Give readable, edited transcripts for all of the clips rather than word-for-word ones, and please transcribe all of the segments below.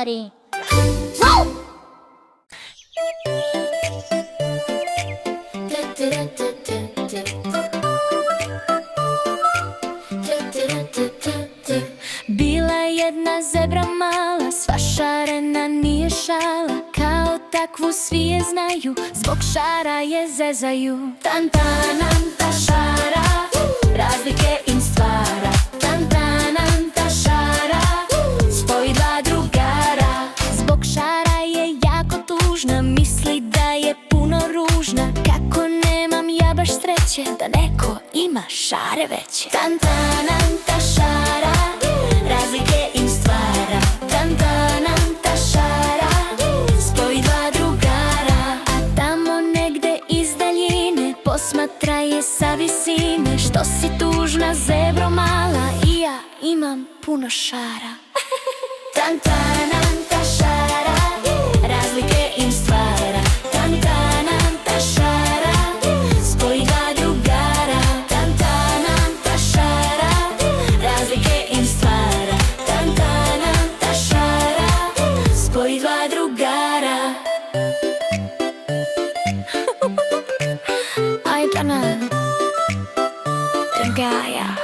Story. Bila jedna zebra mala, sva šarena nije šala, kao takvu svi je znaju, zbog šara je zezaju. Tantananta šara, razlike im stvara. Tantananta šara, spoj dva drugara. Zbog šara je jako tužna, misli da je puno ružna. Kako nemam ja baš sreće da neko ima šare veće. Tantananta šara, razlike im stvara. Tantananta šara, spoj dva drugara. A tamo negde iz daljine posmatra je sa visine. Što si tužna, zebro mala, i ja imam puno šara. Tantananta šara, razlike im stvara. Tantananta šara, spoj dva drugara. Tantananta šara, razlike im stvara. Tantananta šara, spoj dva drugara. Ajdana dragaja.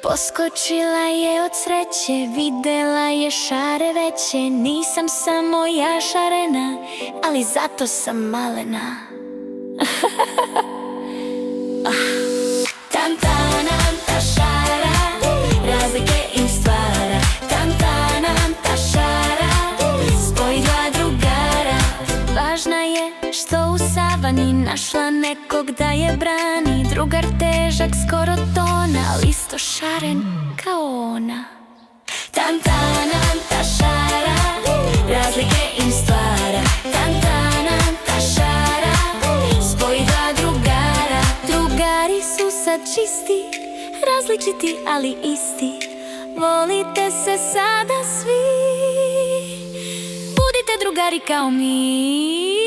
Poskočila je od sreće, videla je šare veće. Nisam samo ja šarena, ali zato sam malena. Tantananta šara, razlike im stvara. Tantananta šara, spoj dva drugara. Važna je što u savani našla nekog da je brani. Drugar težak skoro tona, ali isto šaren kao ona. Tantananta šara, razlike im stvara. Tantananta šara, spoj dva drugara. Drugari su sad čisti, različiti ali isti. Volite se sada svi, budite drugari kao mi.